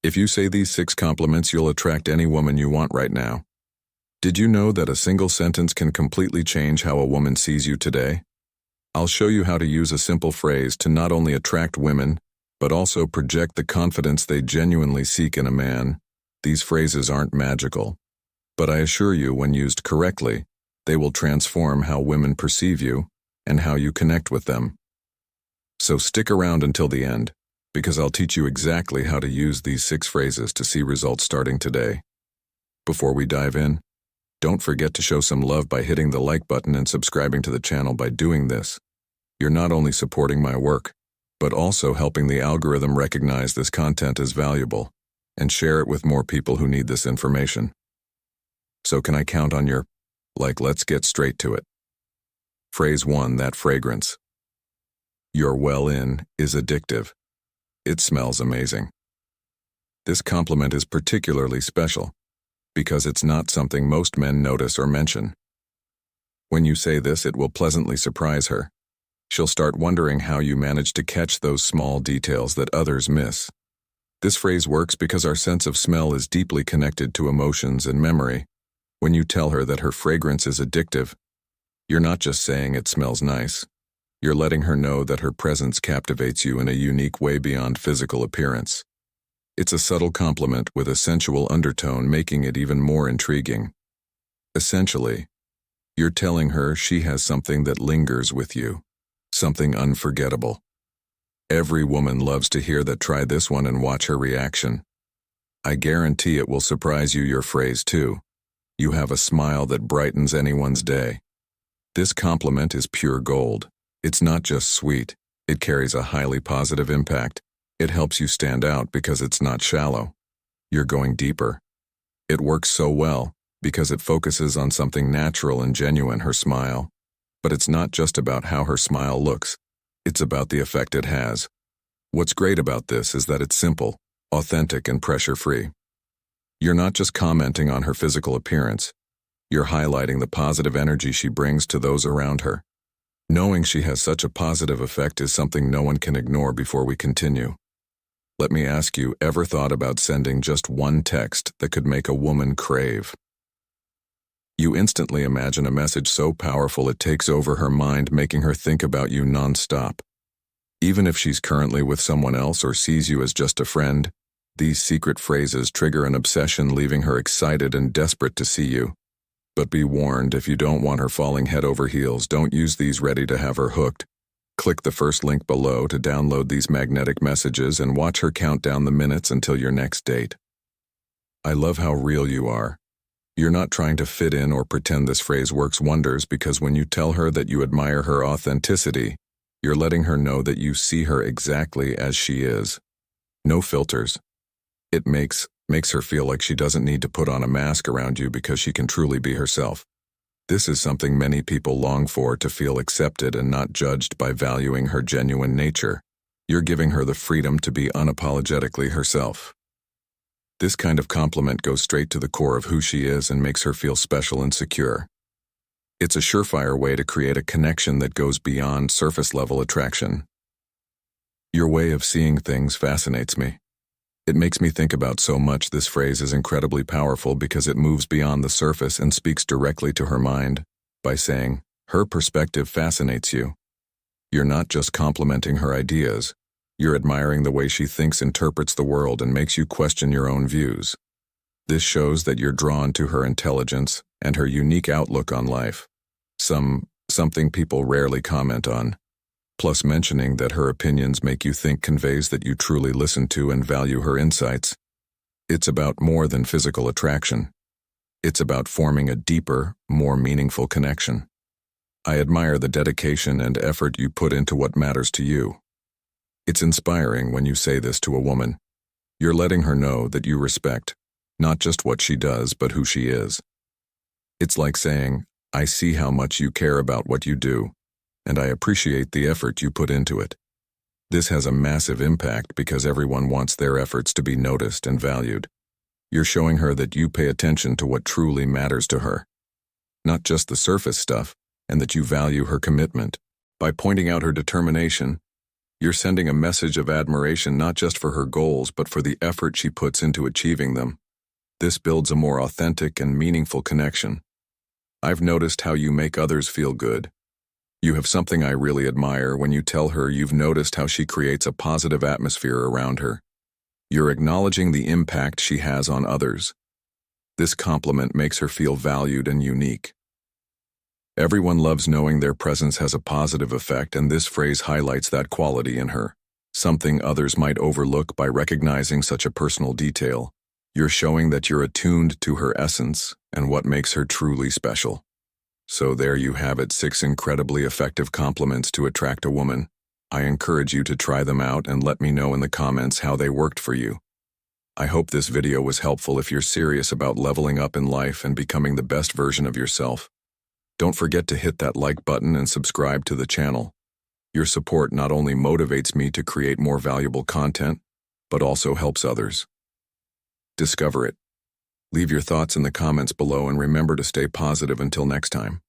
If you say these 6 compliments, you'll attract any woman you want right now. Did you know that a single sentence can completely change how a woman sees you today? I'll show you how to use a simple phrase to not only attract women, but also project the confidence they genuinely seek in a man. These phrases aren't magical, but I assure you, when used correctly, they will transform how women perceive you and how you connect with them. So stick around until the end, because I'll teach you exactly how to use these 6 phrases to see results starting today. Before we dive in, don't forget to show some love by hitting the like button and subscribing to the channel. By doing this, you're not only supporting my work, but also helping the algorithm recognize this content as valuable and share it with more people who need this information. So can I count on your like? Let's get straight to it. Phrase 1, that fragrance. Your well-in is addictive. It smells amazing. This compliment is particularly special because it's not something most men notice or mention. When you say this, it will pleasantly surprise her. She'll start wondering how you manage to catch those small details that others miss. This phrase works because our sense of smell is deeply connected to emotions and memory. When you tell her that her fragrance is addictive, you're not just saying it smells nice. You're letting her know that her presence captivates you in a unique way beyond physical appearance. It's a subtle compliment with a sensual undertone, making it even more intriguing. Essentially, you're telling her she has something that lingers with you, something unforgettable. Every woman loves to hear that. Try this one and watch her reaction. I guarantee it will surprise you. Your phrase 2. You have a smile that brightens anyone's day. This compliment is pure gold. It's not just sweet, it carries a highly positive impact. It helps you stand out because it's not shallow. You're going deeper. It works so well because it focuses on something natural and genuine, her smile. But it's not just about how her smile looks, it's about the effect it has. What's great about this is that it's simple, authentic, and pressure-free. You're not just commenting on her physical appearance, you're highlighting the positive energy she brings to those around her. Knowing she has such a positive effect is something no one can ignore. Before we continue, let me ask you, ever thought about sending just one text that could make a woman crave? You instantly imagine a message so powerful it takes over her mind, making her think about you non-stop. Even if she's currently with someone else or sees you as just a friend, these secret phrases trigger an obsession, leaving her excited and desperate to see you. But be warned, if you don't want her falling head over heels, don't use these ready to have her hooked. Click the first link below to download these magnetic messages and watch her count down the minutes until your next date. I love how real you are. You're not trying to fit in or pretend. This phrase works wonders because when you tell her that you admire her authenticity, you're letting her know that you see her exactly as she is. No filters. It makes her feel like she doesn't need to put on a mask around you because she can truly be herself. This is something many people long for, to feel accepted and not judged. By valuing her genuine nature, you're giving her the freedom to be unapologetically herself. This kind of compliment goes straight to the core of who she is and makes her feel special and secure. It's a surefire way to create a connection that goes beyond surface-level attraction. Your way of seeing things fascinates me. It makes me think about so much. This phrase is incredibly powerful because it moves beyond the surface and speaks directly to her mind. By saying, her perspective fascinates you, you're not just complimenting her ideas, you're admiring the way she thinks, interprets the world, and makes you question your own views. This shows that you're drawn to her intelligence and her unique outlook on life, something people rarely comment on. Plus, mentioning that her opinions make you think conveys that you truly listen to and value her insights. It's about more than physical attraction. It's about forming a deeper, more meaningful connection. I admire the dedication and effort you put into what matters to you. It's inspiring when you say this to a woman. You're letting her know that you respect, not just what she does, but who she is. It's like saying, I see how much you care about what you do, and I appreciate the effort you put into it. This has a massive impact because everyone wants their efforts to be noticed and valued. You're showing her that you pay attention to what truly matters to her, not just the surface stuff, and that you value her commitment. By pointing out her determination, You're sending a message of admiration not just for her goals but for the effort she puts into achieving them. This builds a more authentic and meaningful connection. I've noticed how you make others feel good. You have something I really admire when you tell her you've noticed how she creates a positive atmosphere around her. You're acknowledging the impact she has on others. This compliment makes her feel valued and unique. Everyone loves knowing their presence has a positive effect, and this phrase highlights that quality in her, something others might overlook by recognizing such a personal detail. You're showing that you're attuned to her essence and what makes her truly special. So there you have it, 6 incredibly effective compliments to attract a woman. I encourage you to try them out and let me know in the comments how they worked for you. I hope this video was helpful if you're serious about leveling up in life and becoming the best version of yourself. Don't forget to hit that like button and subscribe to the channel. Your support not only motivates me to create more valuable content, but also helps others discover it. Leave your thoughts in the comments below and remember to stay positive until next time.